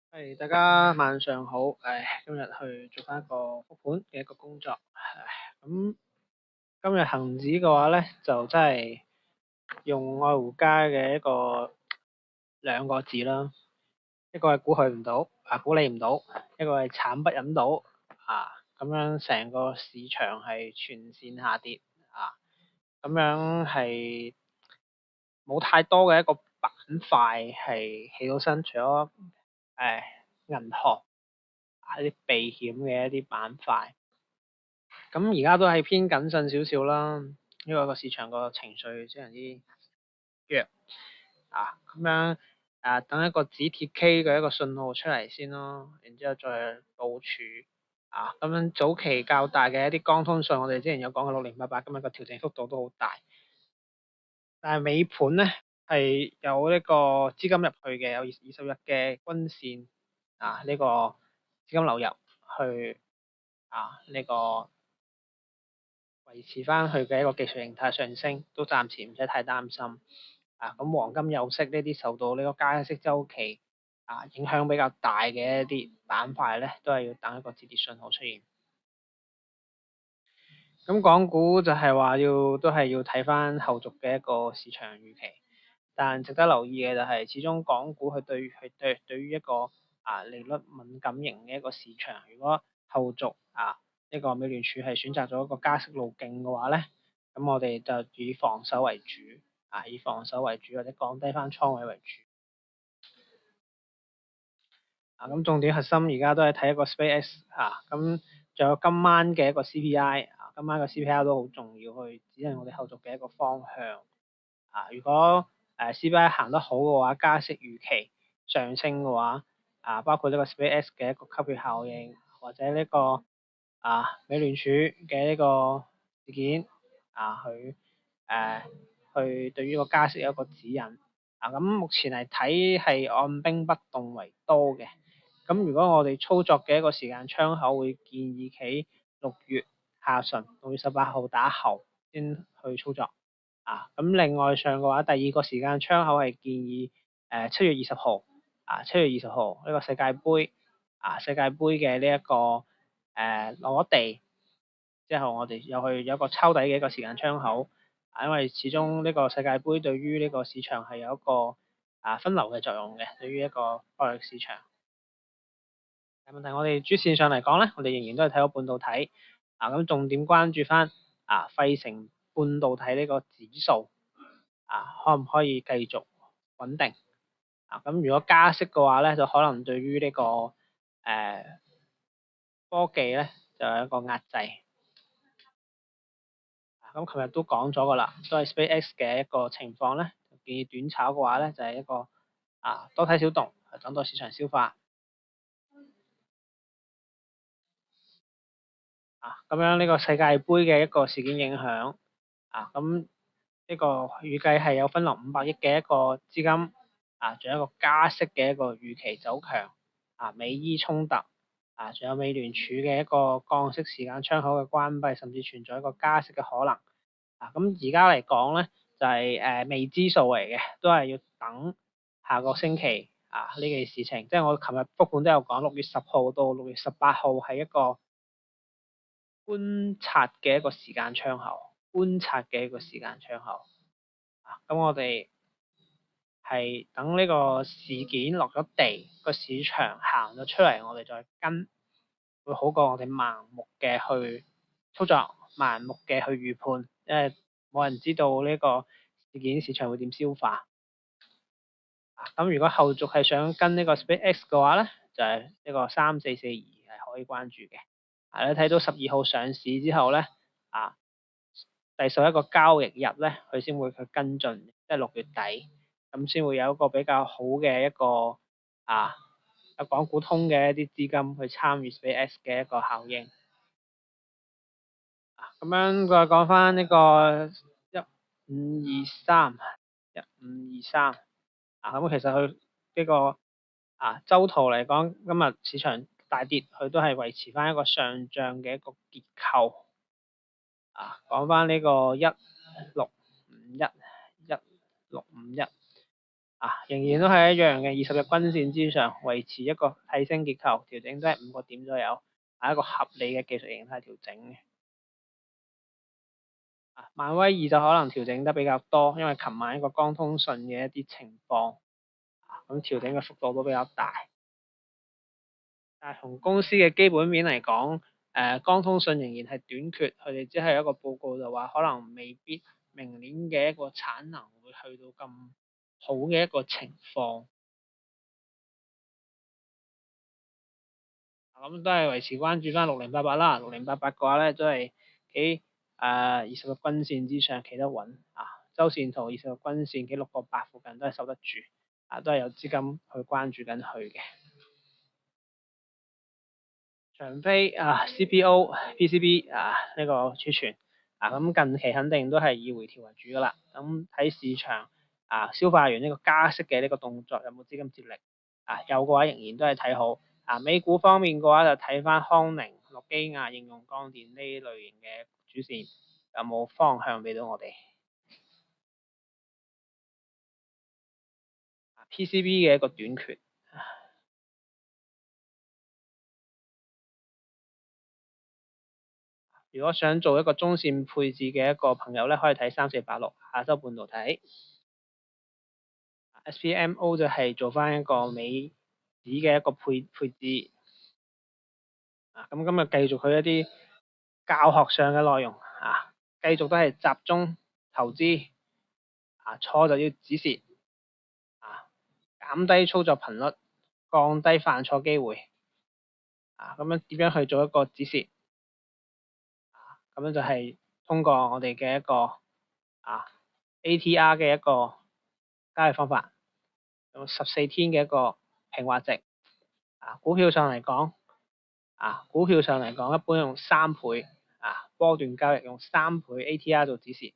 大家晚上好。今日去做翻一個復盤嘅一個工作。咁今日恒指嘅話咧，就真係用愛胡家嘅一個兩個字啦，一個係估佢唔到，估你唔到；一個係慘不忍睹。咁樣成個市場係全線下跌。咁樣係冇太多嘅一個板塊係起到身，除咗誒銀行。一啲避險嘅一啲板塊，咁而家都係偏謹慎少少啦，因為個市場個情緒非常之弱。咁樣等一個止跌 K 嘅一個信號出嚟先咯，然之後再部署。咁樣早期較大嘅一啲江通訊，我哋之前有講過6088，今日個調整幅度都好大，但係尾盤咧係有呢個資金入去嘅，有20日嘅均線呢個資金流入去呢個維持翻佢嘅一個技術形態上升，都暫時唔使太擔心。咁黃金、有色呢啲受到呢個加息週期影響比較大嘅一啲板塊咧，都係要等一個止跌信號出現。咁港股就係話都係要睇翻後續嘅一個市場預期，但值得留意嘅就係，始終港股佢對於一個利率敏感型嘅一個市場，如果後續呢個美聯儲係選擇咗一個加息路徑嘅話咧，咁我哋就以防守為主，以防守為主或者降低翻倉位為主。咁重點核心而家都係睇一個 SpaceX 咁仲有今晚嘅一個 CPI 今晚個 CPI 都好重要，去指引我哋後續嘅一個方向。如果CPI 行得好嘅話，加息預期上升嘅話，包括呢個 SpaceX 嘅一個吸血效應，或者呢個美聯儲嘅呢個事件佢去對於個加息有一個指引。咁目前嚟睇係按兵不動為多嘅。咁如果我哋操作嘅一個時間窗口，會建議企6月下旬6月18號打後先去操作。咁另外上嘅話，第二個時間窗口係建議7月20號。7月20號呢個世界盃嘅呢一個攞地之後，我哋有一個抄底嘅一個時間窗口。因為始終呢個世界盃對於呢個市場係有一個分流嘅作用嘅，對於一個博弈市場。但問題我哋主線上嚟講咧，我哋仍然都係睇到半導體。咁重點關注翻費城半導體呢個指數可唔可以繼續穩定。咁如果加息嘅話咧，就可能對於呢個科技咧就有一個壓制。咁琴日都講咗噶啦，都係 SpaceX 嘅一個情況咧，建議短炒嘅話咧就係一個多睇少動，等待市場消化。咁樣呢個世界盃嘅一個事件影響，咁呢個預計係有分流500億嘅一個資金，仲有一個加息嘅一個預期走強，美伊衝突，仲有美聯儲嘅一個降息時間窗口嘅關閉，甚至存在一個加息嘅可能。咁而家嚟講咧，就係未知數嚟嘅，都係要等下個星期呢件事情。即係我琴日復盤都有講，6月10號到6月18號係一個觀察嘅一個時間窗口，咁我哋係等呢個事件落咗地，個市場行咗出嚟，我哋再跟，會好過我哋盲目嘅去操作，盲目嘅去預判，因為冇人知道呢個事件市場會點消化。咁如果後續係想跟呢個 SpaceX 嘅話咧，就係呢個3442係可以關注嘅。你睇到12號上市之後咧，第11個交易日咧，佢先會去跟進，即係6月底，咁先會有一個比較好嘅一個有港股通嘅一啲資金去參與 SpaceX 嘅一個效應。咁樣再講翻呢個1523，咁其實佢呢個周圖嚟講，今日市場大跌，佢都係維持翻一個上漲嘅一個結構。講翻呢個1651，仍然都係一樣嘅20日均線之上維持一個睇升結構，調整都係5個點左右，係一個合理嘅技術形態調整嘅。萬威爾就可能調整得比較多，因為琴晚一個江通訊嘅一啲情況，咁調整嘅幅度都比較大。但係從公司嘅基本面嚟講，江通訊仍然係短缺，佢哋只係一個報告就話可能未必明年嘅一個產能會去到咁好嘅一個情況。咁都係維持關注翻6088啦，6088嘅話咧都係喺20日均線之上企得穩周線圖20日均線喺6個8附近都係守得住，都係有資金去關注緊佢嘅。長飛CPO、PCB 呢個儲存咁近期肯定都係以回調為主噶啦。咁睇市場消化完呢個加息嘅呢個動作有冇資金接力有嘅話仍然都係睇好。美股方面嘅話就睇翻康寧、諾基亞、應用光電呢類型嘅主線有冇方向俾到我哋。PCB 嘅一個短缺。如果想做一個中線配置嘅一個朋友咧，可以睇3486亞洲半導體。SPMO 就係做翻一個美指嘅一個配置。咁今日繼續佢一啲教學上嘅內容繼續都係集中投資錯就要止蝕減低操作頻率，降低犯錯機會咁樣點樣去做一個止蝕咁樣就係通過我哋嘅一個ATR 嘅一個交易方法，用14天嘅一個平滑值股票上嚟講一般用3倍波段交易用3倍 ATR 做止蝕，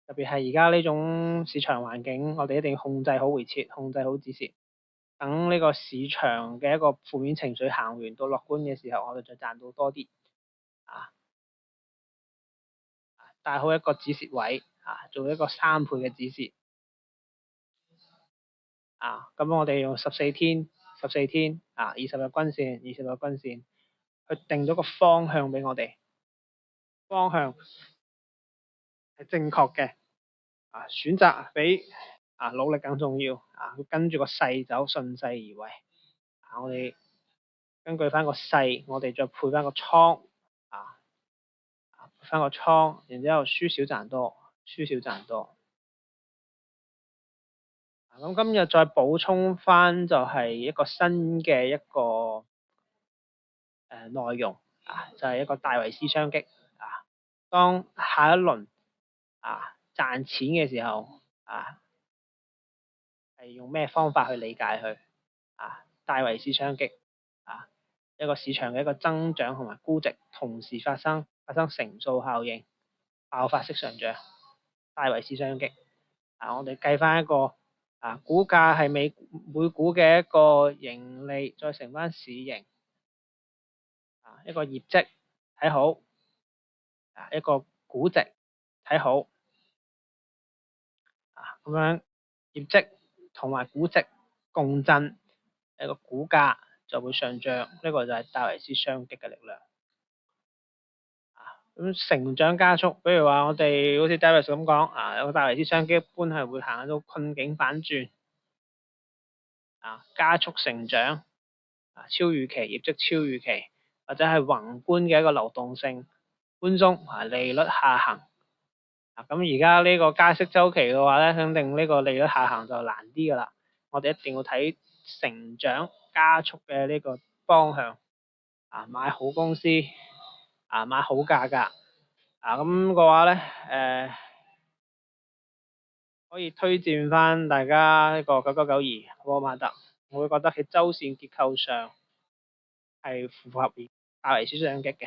特別係而家呢種市場環境，我哋一定要控制好回撤，控制好止蝕，等呢個市場嘅一個負面情緒行完到樂觀嘅時候，我哋就賺到多啲帶好一個止蝕位做一個3倍嘅止蝕咁我哋用14天20日均線去定咗個方向俾我哋，方向係正確嘅選擇比努力更重要要跟住個勢走，順勢而為我哋根據翻個勢，我哋再配翻個倉配翻個倉，然之後輸少賺多，輸少賺多咁今日再補充翻就係一個新嘅一個內容就係一個戴維斯雙擊當下一輪賺錢嘅時候係用咩方法去理解佢戴維斯雙擊一個市場嘅一個增長同埋估值同時發生乘數效應，爆發式上漲，戴維斯雙擊我哋計翻一個股價係每股嘅一個盈利，再乘翻市盈一個業績睇好一個估值睇好咁樣業績同埋估值共振，一個股價就會上漲，呢個就係戴維斯雙擊嘅力量咁成長加速，比如話我哋好似 David 咁講有個戴維斯雙擊一般係會行到困境反轉加速成長超預期業績超預期，或者係宏觀嘅一個流動性寬鬆利率下行咁而家呢個加息週期嘅話咧，肯定呢個利率下行就難啲㗎啦。我哋一定要睇成長加速嘅呢個方向買好公司買好價格咁嘅話咧可以推薦翻大家呢個9992沃馬特，我會覺得喺周線結構上係符合戴維斯雙擊嘅。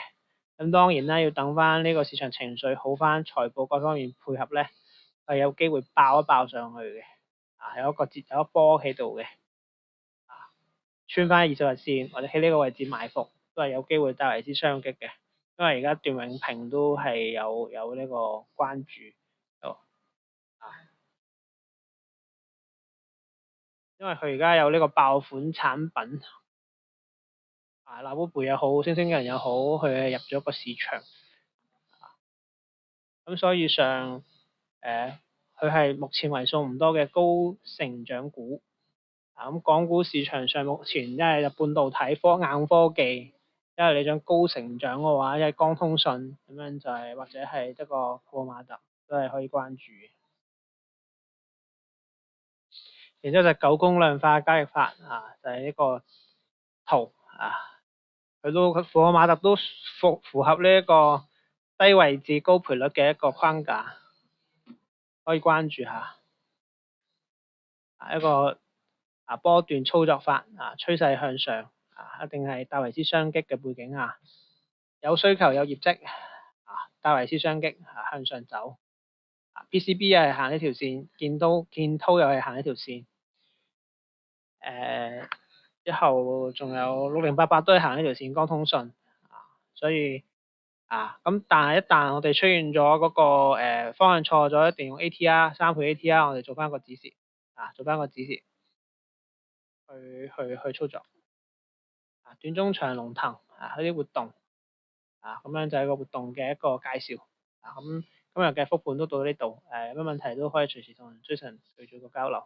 咁當然啦，要等翻呢個市場情緒好翻，財報各方面配合咧，係有機會爆一爆上去嘅有一波喺度嘅穿翻20日線或者喺呢個位置埋伏，都係有機會戴維斯雙擊嘅。因為而家段永平都係有呢個關注因為佢而家有呢個爆款產品，Labubu 又好，星星人又好，佢係入咗個市場，咁所以上佢係目前為數唔多嘅高成長股。咁港股市場上目前一係就半導體硬科技，一係你想高成長嘅話，一係光通訊咁樣就係、或者係一個泡泡瑪特都係可以關注嘅。然之後就九宮量化交易法就係、呢個圖佢泡泡瑪特都符合呢一個低位置高賠率嘅一個框架，可以關注下一個波段操作法趨勢向上一定係戴維斯雙擊嘅背景有需求有業績戴維斯雙擊向上走PCB 又係行呢條線，建滔又係行呢條線，之後仲有6088都係行呢條線，光通訊所以咁但係一旦我哋出現咗嗰個方向錯咗，一定用 ATR 3倍 ATR，我哋做翻個指示做翻個指示去操作短中長龍騰嗰啲活動咁樣就係個活動嘅一個介紹咁今日嘅復盤都到呢度有咩問題都可以隨時同追神去做個交流。